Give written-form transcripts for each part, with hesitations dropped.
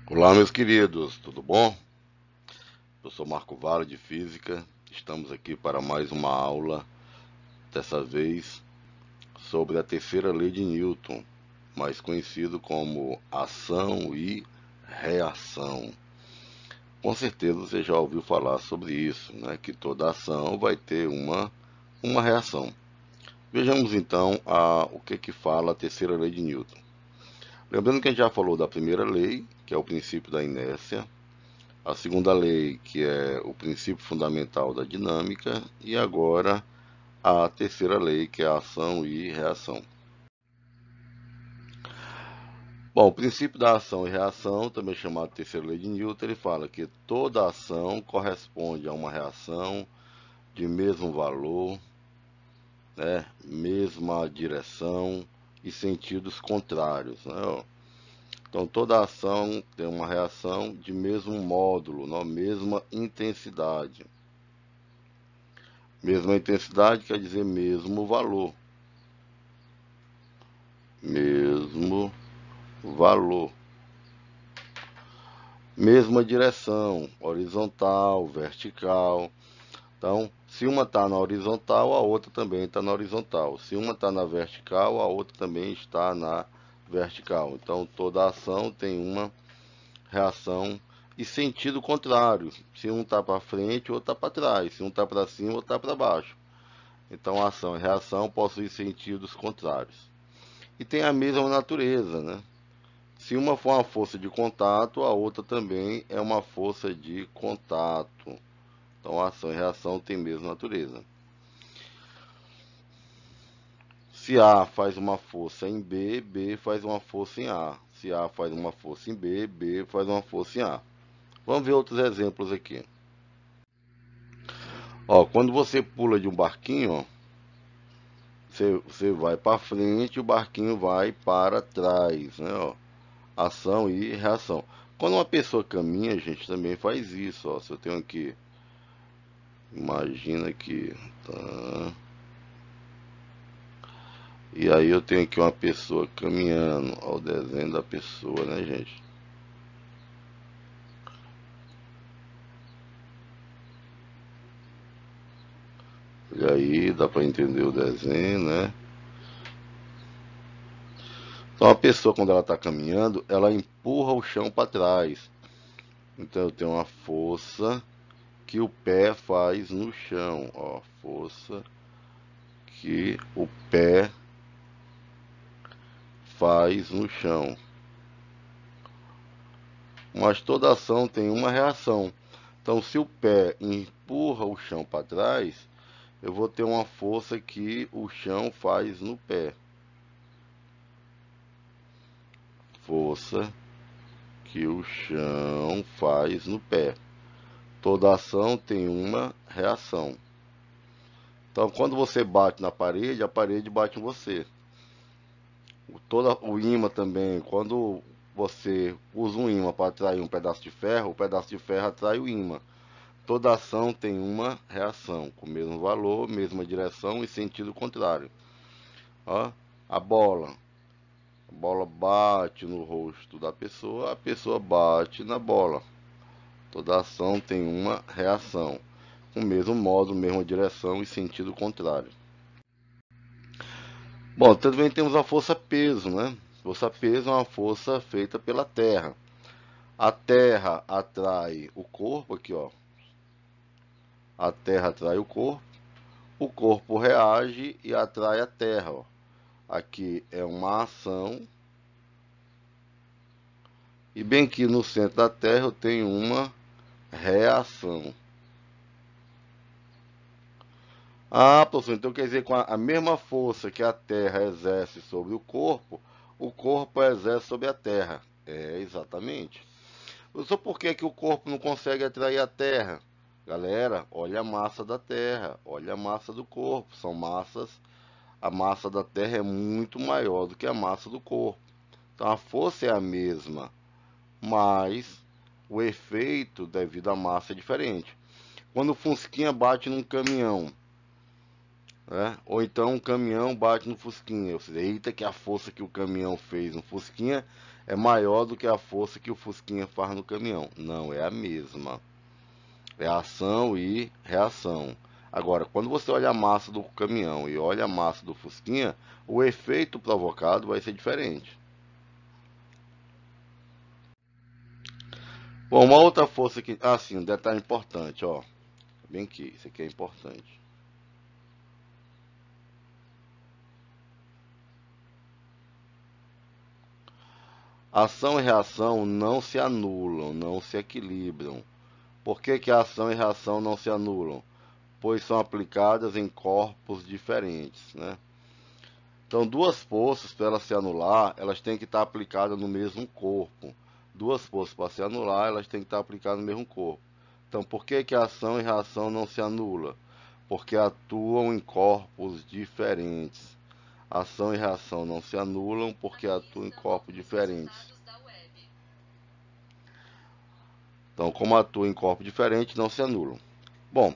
Olá, meus queridos, tudo bom? Eu sou Marco Vale de Física. Estamos aqui para mais uma aula, dessa vez sobre a terceira lei de Newton, mais conhecido como ação e reação. Com certeza você já ouviu falar sobre isso, né? Que toda ação vai ter uma reação. Vejamos então o que fala a terceira lei de Newton. Lembrando que a gente já falou da primeira lei, que é o princípio da inércia. A segunda lei, que é o princípio fundamental da dinâmica, e agora a terceira lei, que é a ação e reação. Bom, o princípio da ação e reação, também chamado terceira lei de Newton, ele fala que toda ação corresponde a uma reação de mesmo valor, né, mesma direção e sentidos contrários, né? Então toda ação tem uma reação de mesmo módulo, né, mesma intensidade. Mesma intensidade quer dizer mesmo valor. Mesmo valor. Mesma direção, horizontal, vertical. Então, se uma está na horizontal, a outra também está na horizontal. Se uma está na vertical, a outra também está na vertical. Então, toda ação tem uma reação e sentido contrário. Se um está para frente, o outro está para trás. Se um está para cima, o outro está para baixo. Então, ação e reação possuem sentidos contrários. E tem a mesma natureza, né? Se uma for uma força de contato, a outra também é uma força de contato. Então, ação e reação têm a mesma natureza. Se A faz uma força em B, B faz uma força em A. Se A faz uma força em B, B faz uma força em A. Vamos ver outros exemplos aqui. Ó, quando você pula de um barquinho, ó, você vai para frente, o barquinho vai para trás, né? Ó, ação e reação. Quando uma pessoa caminha, a gente também faz isso, ó. Se eu tenho aqui, imagina que, tá? E aí eu tenho aqui uma pessoa caminhando, ó, o desenho da pessoa, né, gente? E aí dá para entender o desenho, né? Então a pessoa quando ela está caminhando, ela empurra o chão para trás. Então eu tenho uma força que o pé faz no chão, ó, força que o pé faz no chão. Mas toda ação tem uma reação. Então, se o pé empurra o chão para trás, eu vou ter uma força que o chão faz no pé. Força que o chão faz no pé. Toda ação tem uma reação. Então, quando você bate na parede, a parede bate em você. O ímã também, quando você usa um ímã para atrair um pedaço de ferro, o pedaço de ferro atrai o ímã. Toda ação tem uma reação, com o mesmo valor, mesma direção e sentido contrário. Ó, a bola. A bola bate no rosto da pessoa, a pessoa bate na bola. Toda ação tem uma reação, com o mesmo modo, mesma direção e sentido contrário. Bom, também temos a força-peso, né? Força-peso é uma força feita pela Terra. A Terra atrai o corpo, aqui ó. A Terra atrai o corpo reage e atrai a Terra, ó. Aqui é uma ação. E bem aqui no centro da Terra eu tenho uma reação. Ah, professor, então quer dizer que com a mesma força que a Terra exerce sobre o corpo exerce sobre a Terra. É, exatamente. Professor, por que, que o corpo não consegue atrair a Terra? Galera, olha a massa da Terra, olha a massa do corpo. São massas. A massa da Terra é muito maior do que a massa do corpo. Então a força é a mesma, mas o efeito devido à massa é diferente. Quando o Fusquinha bate num caminhão, né? Ou então um caminhão bate no Fusquinha, ou seja, eita que a força que o caminhão fez no Fusquinha é maior do que a força que o Fusquinha faz no caminhão. Não, é a mesma. É ação e reação. Agora, quando você olha a massa do caminhão e olha a massa do Fusquinha, o efeito provocado vai ser diferente. Bom, uma outra força que... Ah, sim, um detalhe importante, ó. Bem aqui, isso aqui é importante. Ação e reação não se anulam, não se equilibram. Por que que a ação e reação não se anulam? Pois são aplicadas em corpos diferentes, né? Então, duas forças, para elas se anular, elas têm que estar aplicadas no mesmo corpo. Duas forças, para se anular, elas têm que estar aplicadas no mesmo corpo. Então, por que que a ação e reação não se anulam? Porque atuam em corpos diferentes. Ação e reação não se anulam porque atuam em corpos diferentes. Então, como atuam em corpos diferentes, não se anulam. Bom,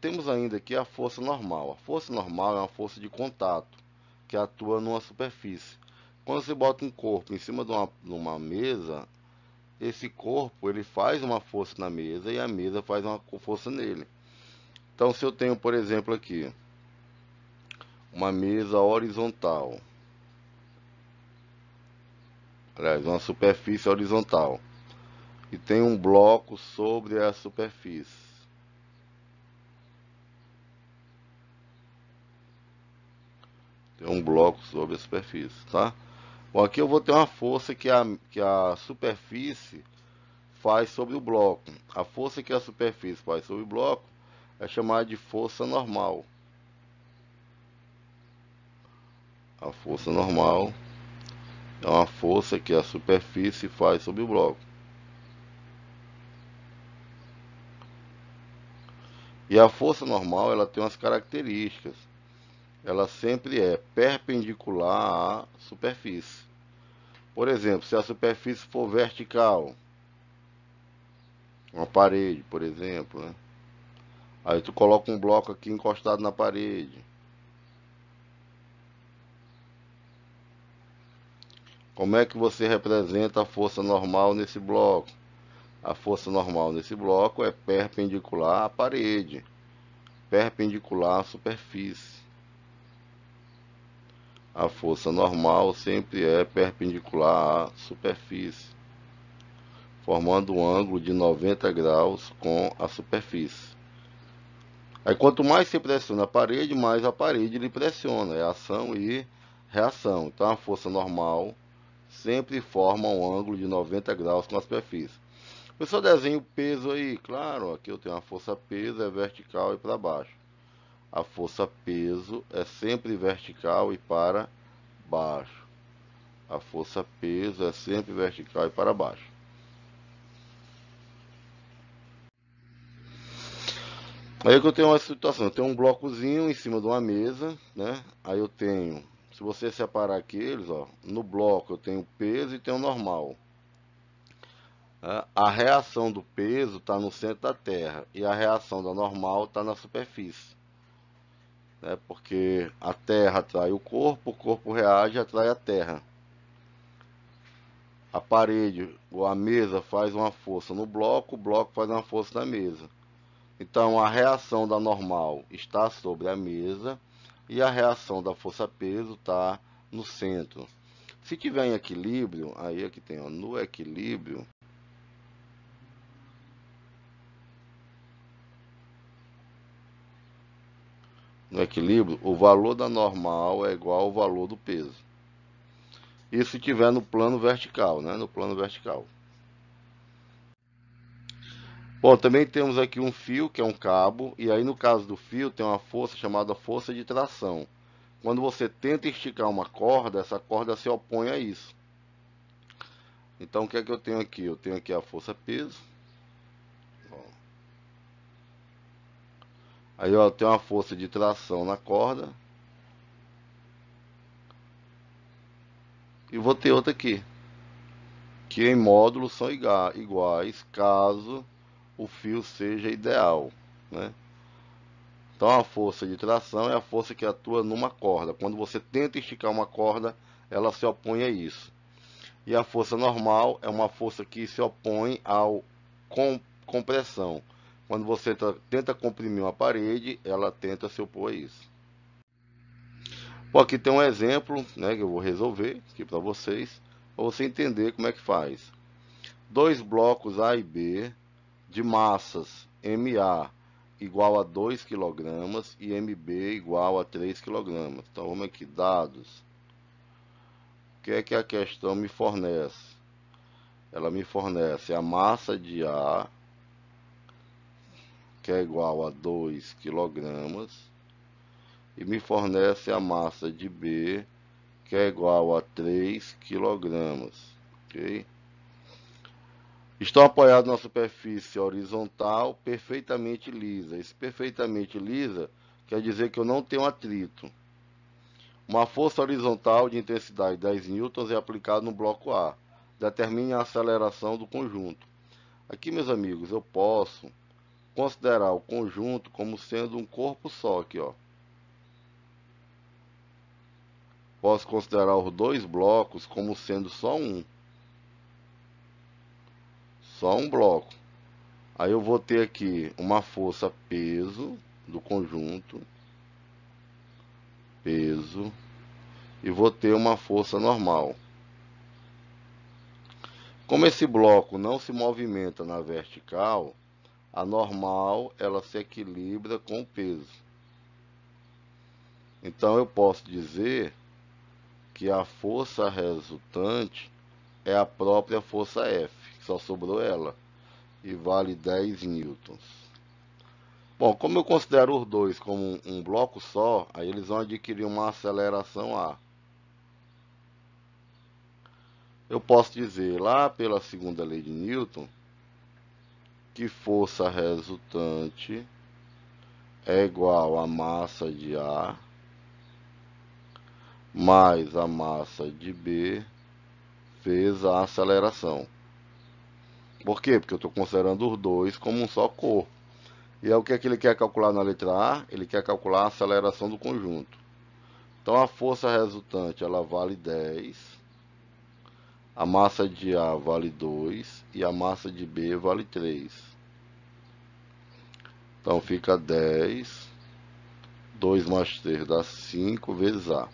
temos ainda aqui a força normal. A força normal é uma força de contato que atua numa superfície. Quando você bota um corpo em cima de uma mesa, esse corpo ele faz uma força na mesa e a mesa faz uma força nele. Então, se eu tenho, por exemplo, aqui uma mesa horizontal, aliás, uma superfície horizontal, e tem um bloco sobre a superfície. Tem um bloco sobre a superfície, tá? Bom, aqui eu vou ter uma força que a superfície faz sobre o bloco. A força que a superfície faz sobre o bloco é chamada de força normal. A força normal é uma força que a superfície faz sobre o bloco. E a força normal ela tem umas características. Ela sempre é perpendicular à superfície. Por exemplo, se a superfície for vertical, uma parede, por exemplo, né? Aí tu coloca um bloco aqui encostado na parede. Como é que você representa a força normal nesse bloco? A força normal nesse bloco é perpendicular à parede, perpendicular à superfície. A força normal sempre é perpendicular à superfície, formando um ângulo de 90 graus com a superfície. Aí quanto mais você pressiona a parede, mais a parede lhe pressiona. É ação e reação. Então a força normal sempre forma um ângulo de 90 graus com a superfície. Eu só desenho o peso aí, claro, aqui eu tenho a força peso, é vertical e para baixo. A força peso é sempre vertical e para baixo. A força peso é sempre vertical e para baixo. Aí que eu tenho uma situação, eu tenho um blocozinho em cima de uma mesa, né? Aí eu tenho, se você separar aqueles, ó, no bloco eu tenho peso e tenho normal. A reação do peso está no centro da Terra e a reação da normal está na superfície. Né? Porque a Terra atrai o corpo reage e atrai a Terra. A parede ou a mesa faz uma força no bloco, o bloco faz uma força na mesa. Então a reação da normal está sobre a mesa e a reação da força-peso está no centro. Se tiver em equilíbrio, aí aqui tem, ó, no equilíbrio, o valor da normal é igual ao valor do peso. Isso se tiver no plano vertical, né? No plano vertical. Bom, também temos aqui um fio, que é um cabo, e aí no caso do fio tem uma força chamada força de tração. Quando você tenta esticar uma corda, essa corda se opõe a isso. Então o que é que eu tenho aqui? Eu tenho aqui a força peso. Aí eu tenho uma força de tração na corda. E vou ter outra aqui, que em módulos são iguais caso o fio seja ideal, né? Então a força de tração é a força que atua numa corda. Quando você tenta esticar uma corda, ela se opõe a isso. E a força normal é uma força que se opõe ao compressão. Quando você tenta comprimir uma parede, ela tenta se opor a isso. Bom, aqui tem um exemplo, né, que eu vou resolver aqui para vocês você entender como é que faz. Dois blocos A e B de massas MA igual a 2 kg e MB igual a 3 kg. Então vamos aqui, dados. O que é que a questão me fornece? Ela me fornece a massa de A, que é igual a 2 kg, e me fornece a massa de B, que é igual a 3 kg. Ok? Estão apoiados na superfície horizontal perfeitamente lisa. Esse perfeitamente lisa quer dizer que eu não tenho atrito. Uma força horizontal de intensidade 10 newtons é aplicada no bloco A. Determine a aceleração do conjunto. Aqui, meus amigos, eu posso considerar o conjunto como sendo um corpo só aqui, ó. Posso considerar os dois blocos como sendo só um bloco. Aí eu vou ter aqui uma força peso do conjunto, peso, e vou ter uma força normal. Como esse bloco não se movimenta na vertical, a normal ela se equilibra com o peso. Então eu posso dizer que a força resultante é a própria força F, que só sobrou ela, e vale 10 newtons. Bom, como eu considero os dois como um bloco só, aí eles vão adquirir uma aceleração A. Eu posso dizer lá pela segunda lei de Newton que força resultante é igual a massa de A mais a massa de B vezes a aceleração. Por quê? Porque eu estou considerando os dois como um só corpo. E é o que é que ele quer calcular na letra A? Ele quer calcular a aceleração do conjunto. Então a força resultante ela vale 10, a massa de A vale 2 e a massa de B vale 3. Então fica 10, 2 mais 3 dá 5 vezes A.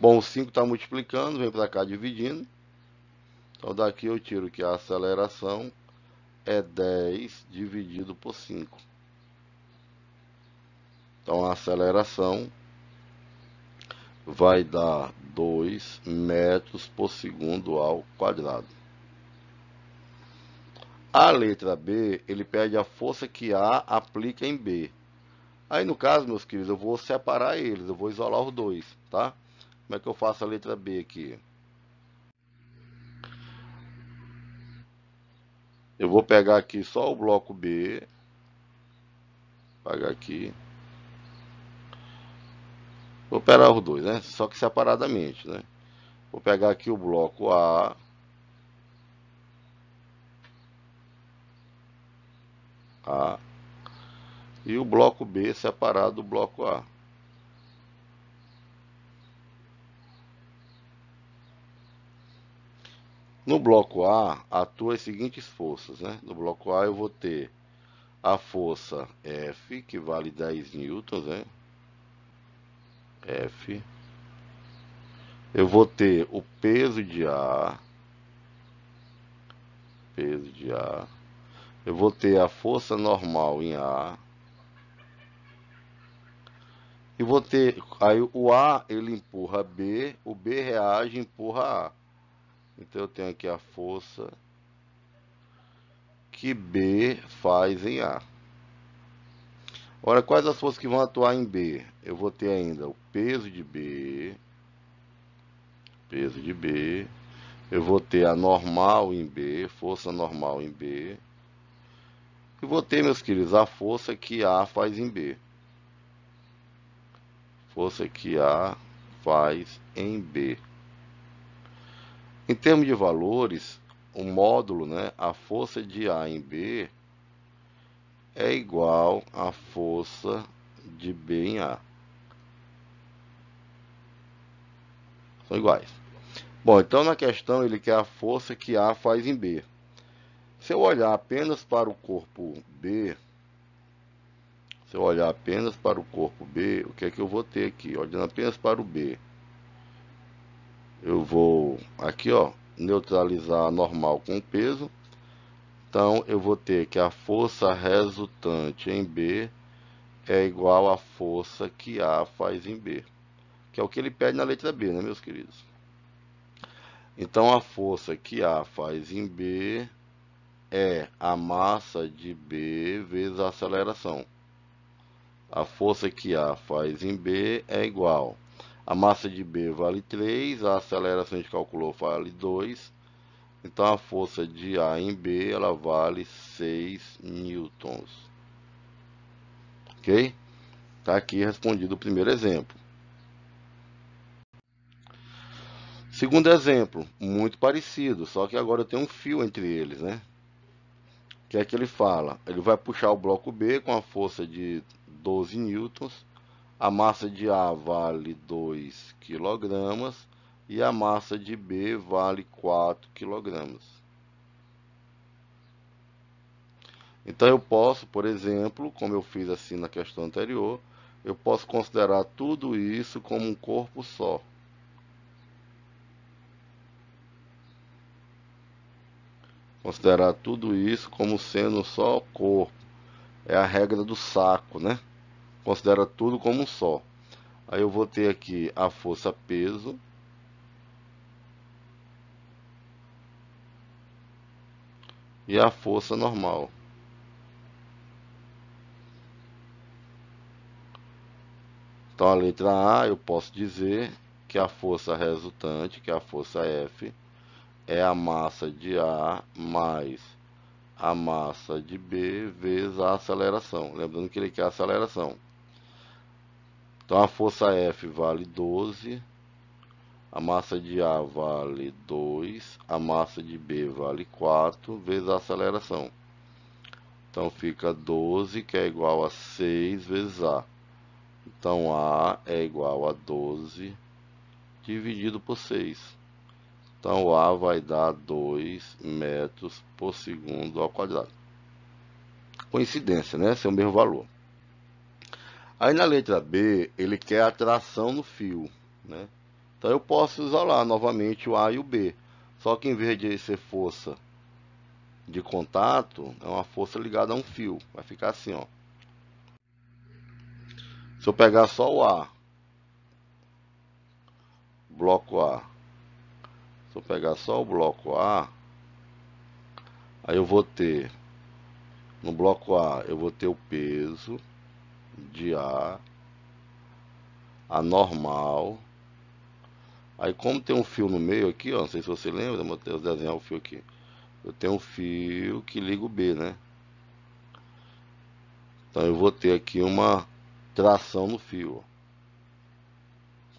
Bom, o 5 está multiplicando, vem para cá dividindo. Então daqui eu tiro que a aceleração é 10 dividido por 5. Então a aceleração vai dar 2 metros por segundo ao quadrado. A letra B, ele pede a força que A aplica em B. Aí no caso, meus queridos, eu vou separar eles, eu vou isolar os dois, tá? Como é que eu faço a letra B aqui? Eu vou pegar aqui só o bloco B, pegar aqui. Vou operar os dois, né? Só que separadamente, né? Vou pegar aqui o bloco A. A. E o bloco B separado do bloco A. No bloco A, atua as seguintes forças, né? No bloco A eu vou ter a força F, que vale 10 newtons, né? F. Eu vou ter o peso de A. Peso de A. Eu vou ter a força normal em A. E vou ter, aí o A ele empurra B, o B reage e empurra A. Então eu tenho aqui a força que B faz em A. Ora, quais as forças que vão atuar em B? Eu vou ter ainda o peso de B, eu vou ter a normal em B, força normal em B, e vou ter, meus queridos, a força que A faz em B. Força que A faz em B. Em termos de valores, o módulo, né, a força de A em B é igual à força de B em A. São iguais. Bom, então na questão ele quer a força que A faz em B. Se eu olhar apenas para o corpo B, se eu olhar apenas para o corpo B, o que é que eu vou ter aqui? Olhando apenas para o B, eu vou aqui, ó, neutralizar a normal com o peso. Então eu vou ter que a força resultante em B é igual à força que A faz em B, que é o que ele pede na letra B, né, meus queridos? Então a força que A faz em B é a massa de B vezes a aceleração. A força que A faz em B é igual. A massa de B vale 3, a aceleração a gente calculou vale 2. Então a força de A em B ela vale 6 newtons. Ok? Está aqui respondido o primeiro exemplo. Segundo exemplo, muito parecido, só que agora eu tenho um fio entre eles, né? O que é que ele fala? Ele vai puxar o bloco B com a força de 12 newtons. A massa de A vale 2 kg e a massa de B vale 4 kg. Então eu posso, por exemplo, como eu fiz assim na questão anterior, eu posso considerar tudo isso como um corpo só. Considerar tudo isso como sendo só corpo. É a regra do saco, né? Considera tudo como um só. Aí eu vou ter aqui a força peso e a força normal. Então a letra A eu posso dizer que a força resultante, que é a força F, é a massa de A mais a massa de B vezes a aceleração. Lembrando que ele quer a aceleração. Então a força F vale 12, a massa de A vale 2, a massa de B vale 4 vezes a aceleração. Então fica 12, que é igual a 6 vezes A. Então A é igual a 12 dividido por 6. Então o A vai dar 2 metros por segundo ao quadrado. Coincidência, né? Esse é o mesmo valor. Aí na letra B, ele quer a tração no fio, né? Então eu posso usar lá novamente o A e o B. Só que em vez de ser força de contato, é uma força ligada a um fio. Vai ficar assim, ó. Se eu pegar só o A, bloco A. Se eu pegar só o bloco A, aí eu vou ter, no bloco A, eu vou ter o peso de A normal. Aí como tem um fio no meio aqui, ó, não sei se você lembra, mas eu desenhar o fio aqui. Eu tenho um fio que liga o B, né? Então eu vou ter aqui uma tração no fio.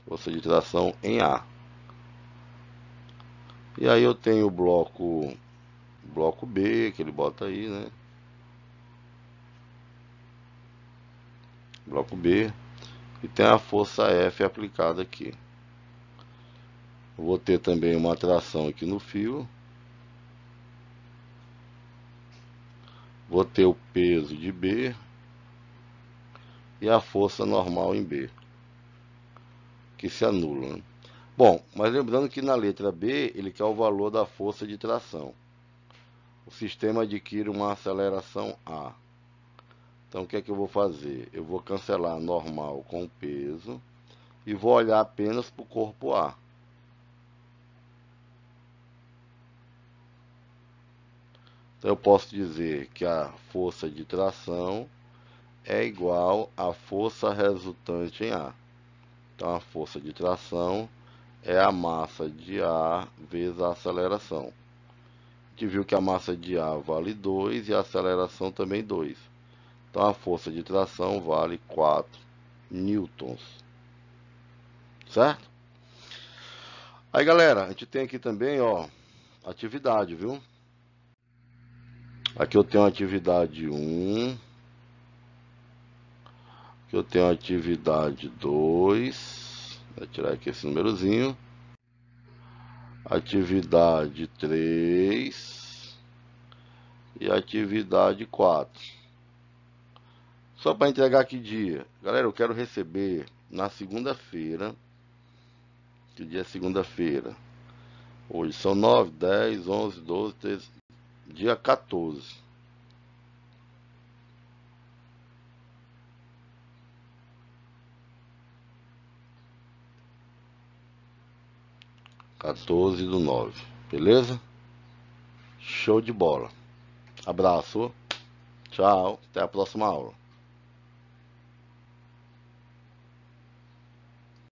Força de tração em A. E aí eu tenho o bloco B, que ele bota aí, né? Bloco B. E tem a força F aplicada aqui. Eu vou ter também uma tração aqui no fio. Vou ter o peso de B e a força normal em B, que se anula, né? Bom, mas lembrando que na letra B ele quer o valor da força de tração. O sistema adquire uma aceleração A. Então o que é que eu vou fazer? Eu vou cancelar normal com peso e vou olhar apenas para o corpo A. Então eu posso dizer que a força de tração é igual à força resultante em A. Então a força de tração é a massa de A vezes a aceleração. A gente viu que a massa de A vale 2 e a aceleração também 2. Então a força de tração vale 4 newtons. Certo? Aí galera, a gente tem aqui também, ó, atividade, viu? Aqui eu tenho a atividade 1. Aqui eu tenho a atividade 2. Vou tirar aqui esse númerozinho. atividade 3 e atividade 4. Só para entregar que dia? Galera, eu quero receber na segunda-feira. Que dia é segunda-feira? Hoje são 9, 10, 11, 12, 13, dia 14. 14/9, beleza? Show de bola. Abraço, tchau, até a próxima aula.